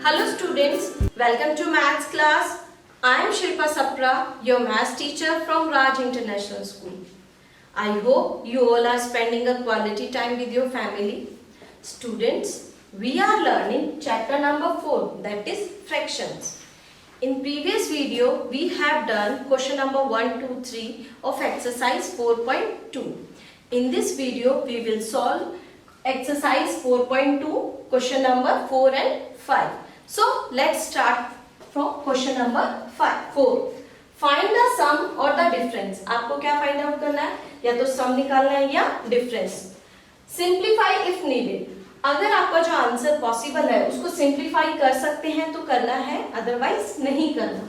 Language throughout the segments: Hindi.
Hello students, welcome to maths class. I am Shilpa Sapra, your maths teacher from Raj International School. I hope you all are spending a quality time with your family. Students, we are learning chapter number 4, that is fractions. In previous video, we have done question number 1, 2, 3 of exercise 4.2. In this video, we will solve exercise 4.2, question number 4 and 5. So let's start from question number 4. Find the sum or the difference. आपको क्या फाइंड आउट करना है? या तो सम निकालना है या डिफरेंस. Simplify if needed. अगर आपका जो आंसर पॉसिबल है उसको सिंप्लीफाई कर सकते हैं तो करना है, अदरवाइज नहीं करना.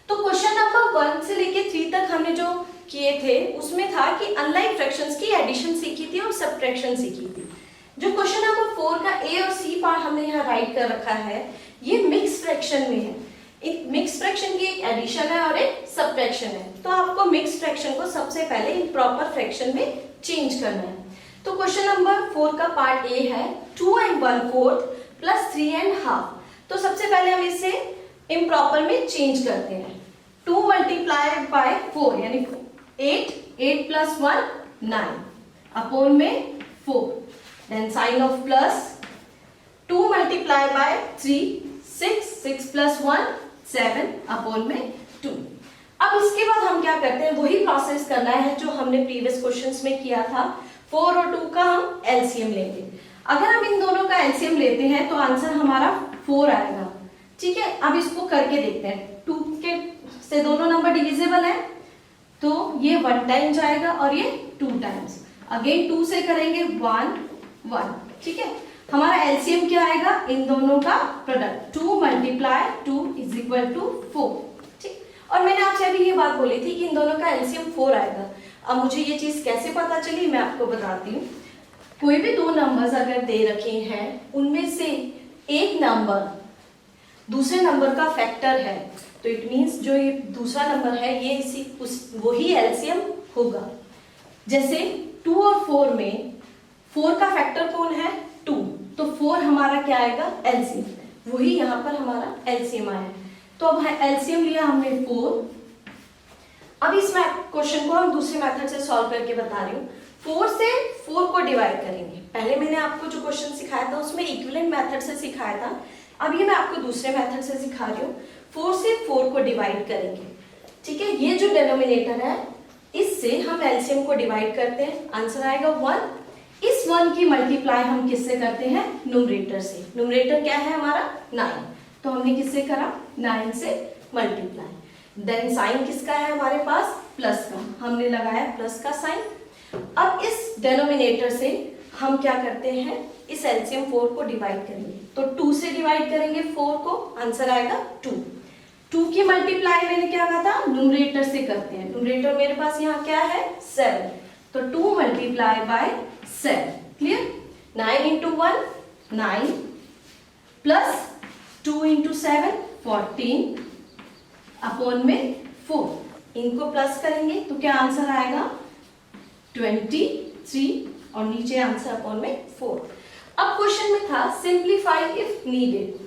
तो क्वेश्चन नंबर 1 से लेके 3 तक हमने जो किए थे उसमें था कि अनलाइक फ्रैक्शंस की एडिशन सीखी थी और सब्ट्रैक्शन सीखी थी. जो क्वेश्चन नंबर 4 का ए और सी पार्ट हमने यहाँ राइट कर रखा है, ये मिक्स फ्रैक्शन में है. एक मिक्स फ्रैक्शन की एक एडिशन है और एक सब्ट्रैक्शन है. तो आपको मिक्स फ्रैक्शन को सबसे पहले इम्प्रॉपर फ्रैक्शन में चेंज करना है. तो क्वेश्चन नंबर 4 का पार्ट ए है 2 and 1/4 प्लस 3 and half. तो सबसे पहले हम इसे इम्प्रॉपर में चेंज करते हैं. 2 मल्टीप्लाई बाय 4 यानी 8 प्लस 1 9 अपॉन में 4. Then sign of plus. 2 multiply by 3 6 plus 1 7 upon में 2. अब इसके बाद हम क्या करते हैं, वही प्रोसेस करना है जो हमने प्रीवियस क्वेश्चंस में किया था. 4 और 2 का हम एलसीएम लेंगे. अगर हम इन दोनों का एलसीएम लेते हैं तो आंसर हमारा 4 आएगा. ठीक है, अब इसको करके देखते हैं. 2 के से दोनों नंबर डिविजिबल है तो ये 1 टाइम जाएगा और ये 2 टाइम्स. अगेन 2 से करेंगे 1 1. ठीक है, हमारा एलसीएम क्या आएगा, इन दोनों का product. 2 multiply 2 is equal to 4. ठीक, और मैंने आपसे अभी ये बात बोली थी कि इन दोनों का एलसीएम 4 आएगा. अब मुझे ये चीज कैसे पता चली मैं आपको बताती हूँ. कोई भी 2 नंबर्स अगर दे रखे हैं उनमें से एक नंबर दूसरे नंबर का फैक्टर है तो इट मीन्स जो ये दूसरा नंबर है ये वही एलसीएम होगा. जैसे 2 और 4 में 4 का फैक्टर कौन है 2, तो 4 हमारा क्या आएगा एलसीएम. वही यहाँ पर हमारा एलसीएम आया. तो अब एलसीएम लिया हमने 4. अब इस क्वेश्चन को हम दूसरे मेथड से सॉल्व करके बता रही हूँ. 4 से 4 को डिवाइड करेंगे. पहले मैंने आपको जो क्वेश्चन सिखाया था उसमें इक्विवेलेंट मेथड से सिखाया था. अब ये मैं आपको दूसरे मेथड से सिखा रही हूँ. 4 से 4 को डिवाइड करेंगे. ठीक है, ये जो डिनोमिनेटर है इससे हम एलसीएम को डिवाइड करते हैं, आंसर आएगा 1. इस 1 की मल्टीप्लाई हम किससे करते हैं, न्यूमरेटर से. न्यूमरेटर क्या है हमारा 9, तो हमने किससे करा 9 से मल्टीप्लाई. देन साइन किसका है हमारे पास, प्लस का. हमने लगाया प्लस का साइन. अब इस डिनोमिनेटर से हम क्या करते हैं, इस एलसीएम 4 को डिवाइड करेंगे. तो 2 से डिवाइड करेंगे 4 को, आंसर आएगा 2. 2 की मल्टीप्लाई मैंने क्या कहा था, न्यूमरेटर से करते हैं. न्यूमरेटर मेरे पास यहाँ क्या है 7, तो 2 multiply bye 7. Clear. 9 into 1 9 plus 2 into 7 14 upon में 4. इनको प्लस करेंगे तो क्या आंसर आएगा 23 और नीचे आंसर अपॉन में 4. अब क्वेश्चन में था सिंप्लीफाई इफ नीडेड.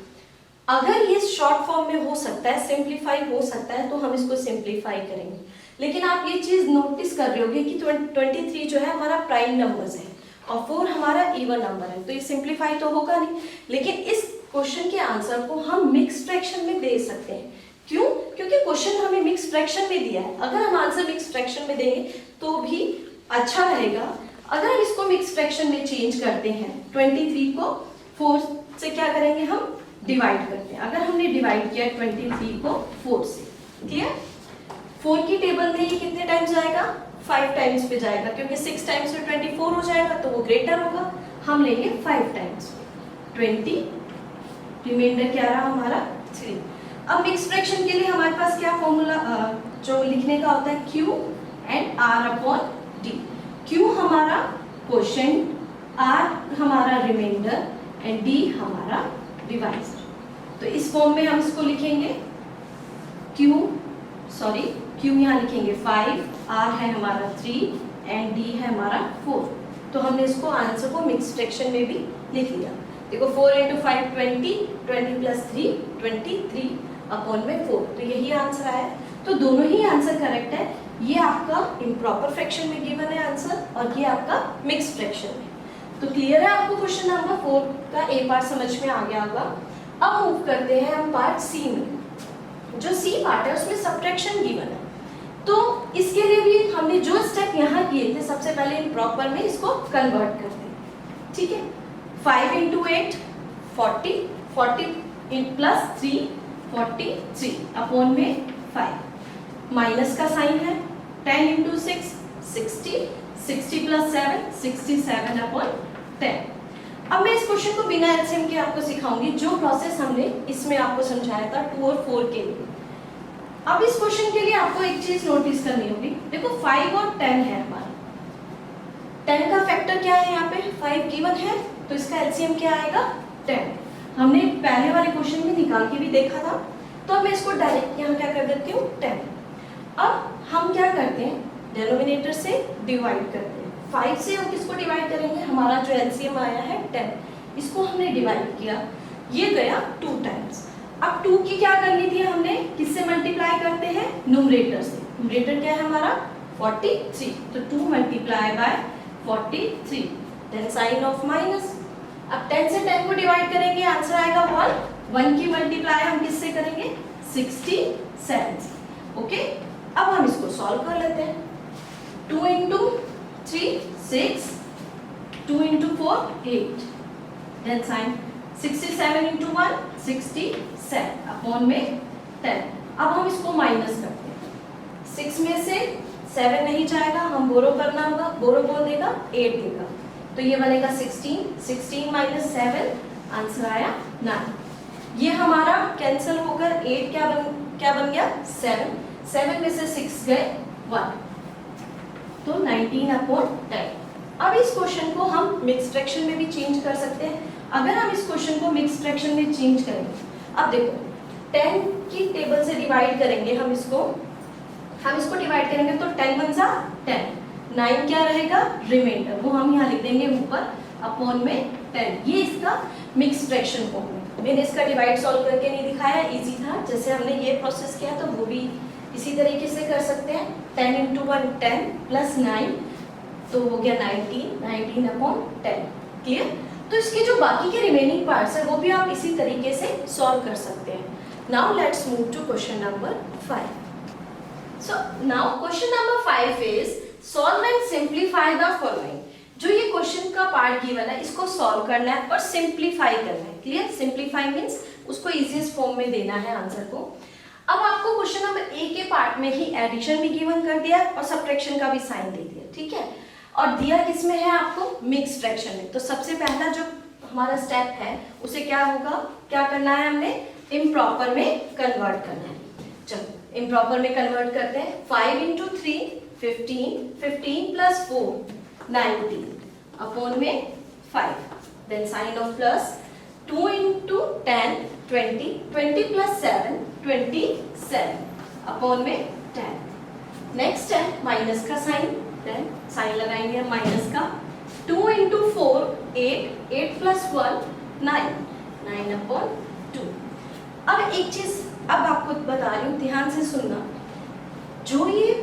अगर ये शॉर्ट फॉर्म में हो सकता है, सिंप्लीफाई हो सकता है तो हम इसको सिंप्लीफाई करेंगे. लेकिन आप ये चीज नोटिस कर रहे होगे कि 23 जो है हमारा प्राइम नंबर्स है और 4 हमारा इवन नंबर है, तो ये सिंप्लीफाई तो होगा नहीं. लेकिन इस क्वेश्चन के आंसर को हम मिक्स फ्रैक्शन में दे सकते हैं. क्यों? क्योंकि क्वेश्चन हमें मिक्स फ्रैक्शन में दिया है. अगर हम आंसर मिक्स फ्रैक्शन में देंगे तो भी अच्छा रहेगा. अगर हम इसको मिक्स फ्रैक्शन में चेंज करते हैं, 23 को 4 से क्या करेंगे हम डिवाइड करते हैं. अगर हमने डिवाइड किया 23 को 4 से, क्लियर. 4 की टेबल में ये कितने टाइम्स जाएगा, 5 टाइम्स पे जाएगा, क्योंकि 6 टाइम्स में 24 हो जाएगा तो वो ग्रेटर होगा. हम लेंगे 5 टाइम्स 20, रिमाइंडर क्या रहा हमारा 3. अब मिक्स फ्रैक्शन के लिए हमारे पास क्या फॉर्मूला जो लिखने का होता है, Q and R upon D. Q हमारा क्वोशिएंट, R हमारा रिमाइंडर एंड D हमारा डिवाइजर. तो इस फॉर्म में हम इसको लिखेंगे. Q यहाँ लिखेंगे 5, R है हमारा 3 एंड D है हमारा 4. तो हमने इसको आंसर को मिक्स फ्रैक्शन में भी लिख लिया. देखो 4 इंटू 5 20, 20 प्लस 3 23 अपॉन में 4, तो यही आंसर आया। तो दोनों ही आंसर करेक्ट है। ये आपका इम्प्रॉपर फ्रैक्शन में गिवन है आंसर, और ये आपका मिक्स फ्रैक्शन में। तो क्लियर है आपको क्वेश्चन नंबर 4 का ए पार्ट समझ में आ गया होगा। अब मूव करते हैं हम पार्ट सी में। जो सी पार्ट है उसमें सब्ट्रैक्शन गिवन है, तो इसके लिए भी हमने जो स्टेप यहाँ किए थे, सबसे पहले इम्प्रॉपर में इसको कन्वर्ट करते हैं। ठीक है, 5 इंटू 8 40, 40 प्लस 3 43 अपॉन में 5, माइनस का साइन है। 10 इंटू 6 60, 60 प्लस 7 67 अपॉन 10। अब मैं इस क्वेश्चन को बिना एलसीएम के आपको सिखाऊंगी, जो प्रोसेस हमने इसमें आपको समझाया था 2 और 4 के लिए। अब इस क्वेश्चन के लिए आपको एक चीज नोटिस करनी होगी। देखो 5 और 10 है हमारा, 10 का फैक्टर क्या है, यहाँ पे 5 गिवन है, तो इसका एलसीएम क्या आएगा 10। हमने पहले वाले क्वेश्चन में निकाल के भी देखा था, तो अब मैं इसको डायरेक्ट यहाँ क्या कर देती हूँ 10। अब हम क्या करते हैं, डिनोमिनेटर से डिवाइड करते हैं। 5 से हम किसको डिवाइड करेंगे, हमारा जो एलसीएम आया है 10, इसको हमने डिवाइड किया, ये गया 2 टाइम्स। अब 2 की क्या करनी थी, हमने किससे मल्टीप्लाई करते हैं, न्यूमरेटर से। न्यूमरेटर क्या है हमारा 43, तो 2 multiply by 43, then sign of minus. अब 10 से 10 को डिवाइड करेंगे, आंसर आएगा 1। 1 की मल्टीप्लाई हम किससे करेंगे 67 से। ओके, अब हम इसको सॉल्व कर लेते हैं। 2 into 3 6, 2 into 4 8, then sign 67 into 1 67 upon में 10। अब हम इसको माइनस करते हैं, 6 में से 7 नहीं जाएगा, हम बोरो करना होगा, बोरो बोल देगा 8 देगा, तो ये बनेगा 16, 16 माइनस 7, आंसर आया 9। ये हमारा कैंसिल होकर 8 क्या बन गया 7, 7 में से 6 गए 1, तो 19 अपॉन 10। अब इस क्वेश्चन को हम मिक्स फ्रैक्शन में भी चेंज कर सकते हैं। अगर हम इस क्वेश्चन को मिक्स फ्रैक्शन में चेंज करेंगे, अब देखो 10 की टेबल से डिवाइड करेंगे, हम इसको डिवाइड करेंगे तो 10 1 जा 10, 9 क्या रहेगा रिमाइंडर, वो हम यहाँ लिख देंगे ऊपर अपॉन में 10। ये इसका मिक्स फ्रैक्शन फॉर्म है। मैंने इसका डिवाइड सॉल्व करके नहीं दिखाया, इजी था, जैसे हमने ये प्रोसेस किया तो वो भी इसी तरीके से कर सकते हैं। 10 इंटू 1 10 प्लस 9, तो हो गया 19 अपॉन 10। क्लियर? तो इसके जो बाकी के रिमेनिंग पार्ट्स है वो भी आप इसी तरीके से सॉल्व कर सकते हैं। Now let's move to question number 5। So now question number 5 is solve and simplify the following. जो ये क्वेश्चन का पार्ट गिवन है, इसको सॉल्व करना है और सिंप्लीफाई करना है। क्लियर? सिंप्लीफाई मीन्स उसको इजीएस्ट फॉर्म में देना है आंसर को। अब आपको क्वेश्चन नंबर ए के पार्ट में ही एडिशन भी गिवन कर दिया और सब्ट्रैक्शन का भी साइन दे दिया, ठीक है, और दिया किसमें है आपको मिक्स फ्रैक्शन में। तो सबसे पहला जो हमारा स्टेप है उसे क्या होगा, क्या करना है, हमने इम्प्रॉपर में कन्वर्ट करना है। चलो इम्प्रॉपर में कन्वर्ट करते हैं। 5 इंटू 3 15, 15 प्लस 4 19 अपॉन में 5, then sign of plus. 2 into 10 20, 20 plus 7 27 upon में 10। नेक्स्ट है माइनस का साइन, देन साइन लगाएंगे माइनस का। 2 इंटू 4 8, 8 प्लस 1 9, 9 अपॉन 2। अब एक चीज अब आपको बता रही हूँ, ध्यान से सुनना। जो ये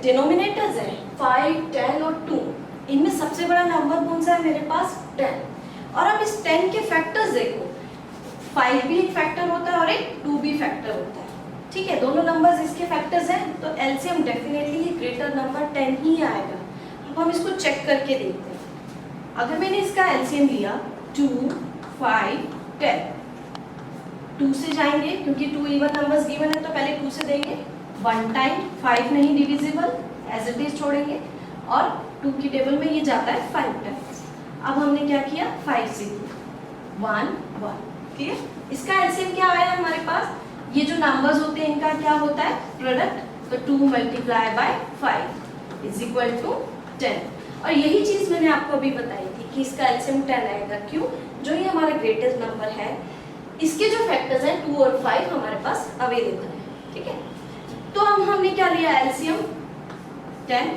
डिनोमिनेटर्स है 5, 10 और 2, इनमें सबसे बड़ा नंबर कौन सा है मेरे पास 10। और अब इस 10 के फैक्टर्स देखो, 5 भी एक फैक्टर होता है और एक 2 भी फैक्टर होता है, ठीक है, दोनों नंबर्स इसके फैक्टर्स हैं, तो एलसीएम डेफिनेटली ग्रेटर नंबर 10 ही आएगा। अब हम इसको चेक करके देखते हैं। अगर मैंने इसका एलसीएम लिया 2 5 10, 2 से जाएंगे क्योंकि 2 इवन नंबर्स गिवन है तो पहले 2 से देंगे, 1 टाइम 5 नहीं डिविजिबल एज इट इज छोड़ेंगे, और 2 की टेबल में ये जाता है 5 टाइम्स। अब हमने क्या किया 5 से 1 1, ठीक है। इसका एलसीएम क्या आया हमारे पास, ये जो नंबर्स होते हैं इनका क्या होता है प्रोडक्ट, तो 2 multiply by 5 is equal to 10। और यही चीज मैंने आपको अभी बताई थी कि इसका एलसीएम 10 आएगा। क्यों? जो ये हमारा ग्रेटेस्ट नंबर है, इसके जो फैक्टर्स हैं 2 और 5 हमारे पास अवेलेबल है, ठीक है। तो अब हमने क्या लिया एलसीएम 10।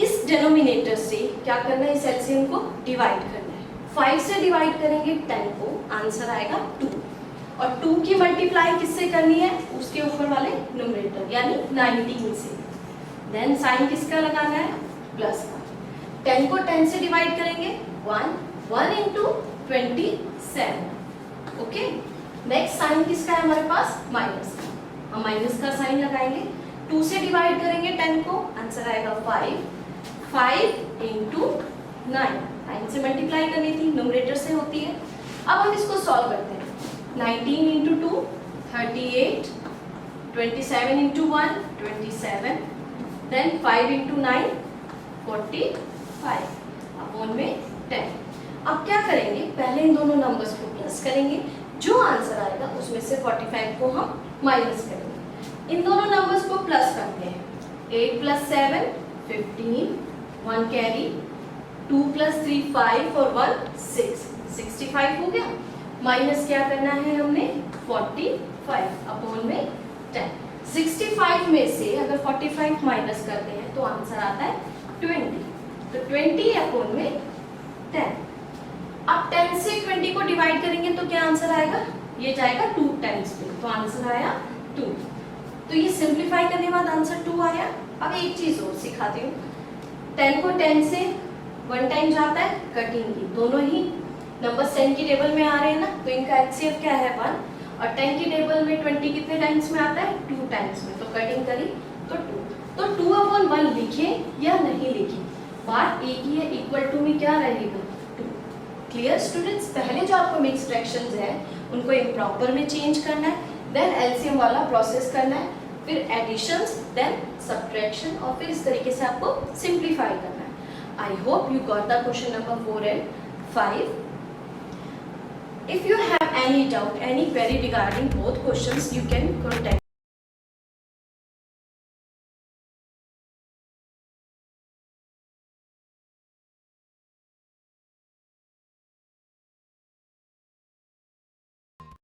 इस डिनोमिनेटर से क्या करना है, इस एलसीएम को डिवाइड करना है। 5 से डिवाइड करेंगे 10 को, आंसर आएगा 2। और 2 की मल्टीप्लाई किससे करनी है, उसके ऊपर वाले न्यूमरेटर यानी 19 से। देन साइन किसका लगाना है, प्लस का। 10 को 10 से डिवाइड करेंगे 1 इंटू 27। ओके, नेक्स्ट साइन किसका है हमारे पास, माइनस का। हम माइनस का साइन लगाएंगे। 2 से डिवाइड करेंगे 10 को, आंसर आएगा 5 इंटू 9 से मल्टीप्लाई करनी थी, न्यूमरेटर से होती है। अब हम इसको सॉल्व करते हैं। 19 into 2 38, 27 into 1 27, then 5 into 9 45 upon में 10। अब क्या करेंगे, पहले इन दोनों नंबर्स को प्लस करेंगे, जो आंसर आएगा उसमें से 45 को हम माइनस करेंगे। इन दोनों नंबर्स को प्लस करते हैं। 8 + 7 15, 1 कैरी, 2 + 3 5 और 1 6, 65 हो गया। माइनस क्या करना है हमने, 45 अपॉन में 10। 65 में से अगर 45 माइनस करते हैं तो आंसर आता है 20, तो 20 अपॉन में 10। अब 10 से 20 को डिवाइड करेंगे तो क्या आंसर आएगा, ये जाएगा 2 टाइम्स पे, तो आंसर आया 2। तो ये सिंप्लीफाई करने के बाद आंसर 2 आया। अब एक चीज और सिखाती हूँ, 10 को 10 से 1 टाइम जाता है, कटिंग की, दोनों ही नंबर 10 की टेबल में आ रहे हैं ना, तो इनका एचसीएफ क्या है 1, और 10 की टेबल में 20 कितने टाइम्स में आता है, 2 टाइम्स में, तो कटिंग करी तो 2। तो 2/1 लिखें या नहीं लिखें, बात एक ही है, इक्वल टू में क्या रहेगा 2। क्लियर स्टूडेंट्स, पहले जो आपको मिक्स फ्रैक्शंस है उनको इम्प्रॉपर में चेंज करना है, देन एलसीएम वाला प्रोसेस करना है, फिर एडिशंस, देन सब्ट्रैक्शन, और फिर इस तरीके से आपको सिंप्लीफाई करना है। I hope you got the question number 4 and 5. If you have any doubt, any query regarding both questions, you can contact